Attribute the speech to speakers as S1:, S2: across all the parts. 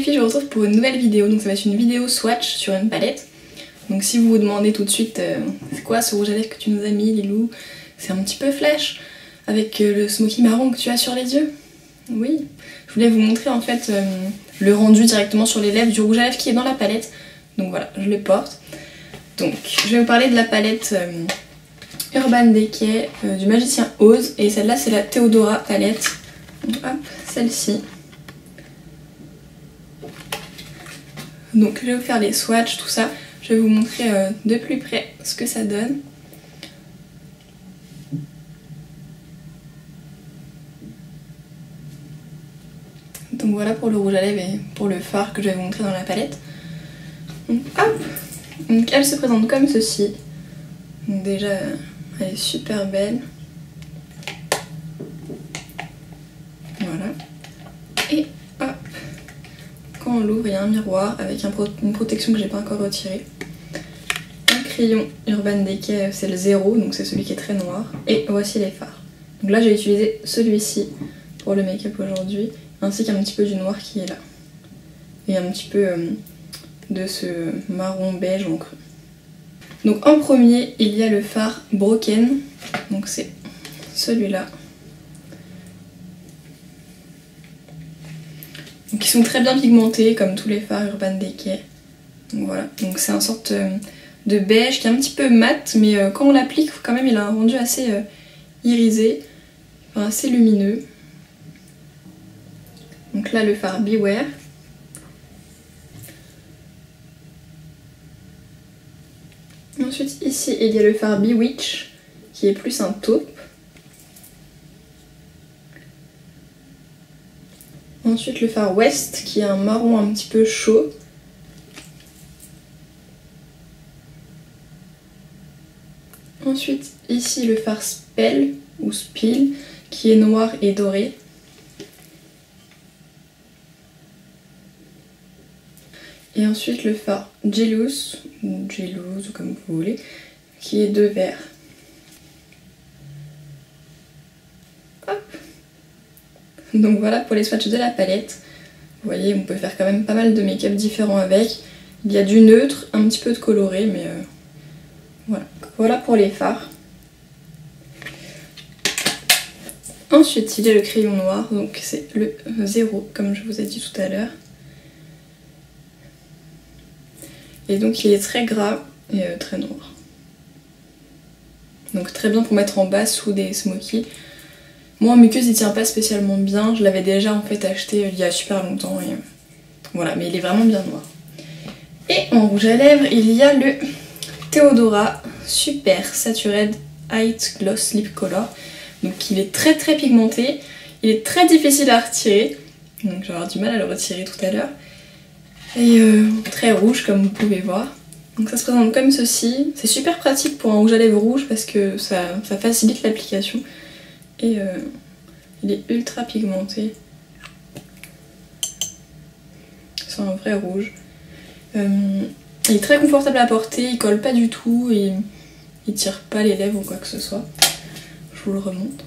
S1: filles, je vous retrouve pour une nouvelle vidéo. Donc ça va être une vidéo swatch sur une palette. Donc si vous vous demandez tout de suite c'est quoi ce rouge à lèvres que tu nous as mis Lilou, c'est un petit peu flash avec le smoky marron que tu as sur les yeux. Oui, je voulais vous montrer en fait le rendu directement sur les lèvres du rouge à lèvres qui est dans la palette. Donc voilà, je le porte. Donc je vais vous parler de la palette Urban Decay du Magicien Oz. Et celle-là c'est la Theodora palette. Donc hop, celle-ci. Donc je vais vous faire les swatchs, tout ça. Je vais vous montrer de plus près ce que ça donne. Donc voilà pour le rouge à lèvres et pour le fard que je vais vous montrer dans la palette. Donc hop, donc elle se présente comme ceci. Donc déjà elle est super belle. Voilà. Et hop, quand on l'ouvre il y a un miroir avec une protection que j'ai pas encore retirée. Un crayon Urban Decay, c'est le 0, donc c'est celui qui est très noir. Et voici les fards. Donc là j'ai utilisé celui-ci pour le make-up aujourd'hui, ainsi qu'un petit peu du noir qui est là. Et un petit peu de ce marron beige en creux. Donc en premier il y a le fard Broken, donc c'est celui-là. Donc ils sont très bien pigmentés comme tous les fards Urban Decay. Donc voilà, donc c'est un sorte de beige qui est un petit peu mat, mais quand on l'applique quand même il a un rendu assez irisé, enfin, assez lumineux. Donc là le fard Beware. Ensuite ici il y a le fard Bewitch qui est plus un taupe. Ensuite le fard West qui est un marron un petit peu chaud. Ensuite ici le fard Spell ou Spill qui est noir et doré. Et ensuite le fard Jealous, ou Jealous, ou comme vous voulez, qui est de vert. Hop. Donc voilà pour les swatchs de la palette. Vous voyez, on peut faire quand même pas mal de make-up différents avec. Il y a du neutre, un petit peu de coloré, mais voilà. Voilà pour les fards. Ensuite, il y a le crayon noir, donc c'est le 0, comme je vous ai dit tout à l'heure. Et donc il est très gras et très noir. Donc très bien pour mettre en bas sous des smokies. Moi en muqueuse il tient pas spécialement bien, je l'avais déjà en fait acheté il y a super longtemps et voilà, mais il est vraiment bien noir. Et en rouge à lèvres il y a le Theodora Super Saturated Height Gloss Lip Color. Donc il est très pigmenté, il est très difficile à retirer, donc je vais avoir du mal à le retirer tout à l'heure. Et très rouge comme vous pouvez voir. Donc ça se présente comme ceci. C'est super pratique pour un rouge à lèvres rouge parce que ça facilite l'application. Et il est ultra pigmenté. C'est un vrai rouge. Il est très confortable à porter, il colle pas du tout et il tire pas les lèvres ou quoi que ce soit. Je vous le remonte.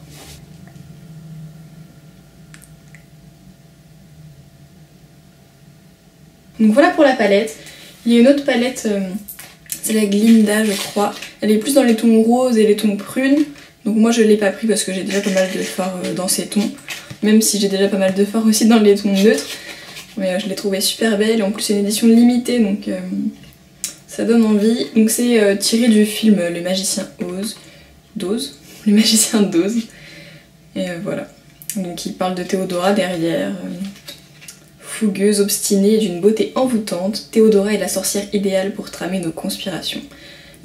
S1: Donc voilà pour la palette. Il y a une autre palette, c'est la Glinda je crois. Elle est plus dans les tons roses et les tons prunes. Donc moi je ne l'ai pas pris parce que j'ai déjà pas mal de fards dans ces tons. Même si j'ai déjà pas mal de fards aussi dans les tons neutres. Mais je l'ai trouvée super belle et en plus c'est une édition limitée donc ça donne envie. Donc c'est tiré du film Le Magicien d'Oz. Le Magicien d'Oz. Et voilà. Donc il parle de Theodora derrière. Fougueuse, obstinée et d'une beauté envoûtante, Theodora est la sorcière idéale pour tramer nos conspirations.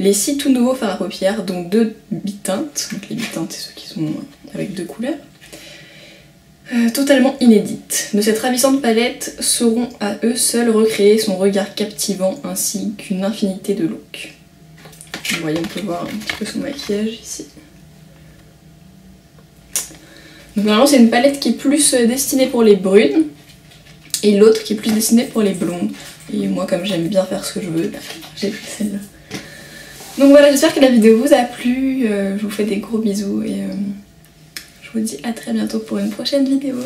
S1: Les 6 tout nouveaux fards à paupières, dont 2 biteintes, donc les biteintes c'est ceux qui sont avec 2 couleurs, totalement inédites. De cette ravissante palette sauront à eux seuls recréer son regard captivant ainsi qu'une infinité de looks. Vous voyez, on peut voir un petit peu son maquillage ici. Donc normalement c'est une palette qui est plus destinée pour les brunes, et l'autre qui est plus destinée pour les blondes. Et moi comme j'aime bien faire ce que je veux, j'ai pris celle-là. Donc voilà, j'espère que la vidéo vous a plu. Je vous fais des gros bisous et je vous dis à très bientôt pour une prochaine vidéo.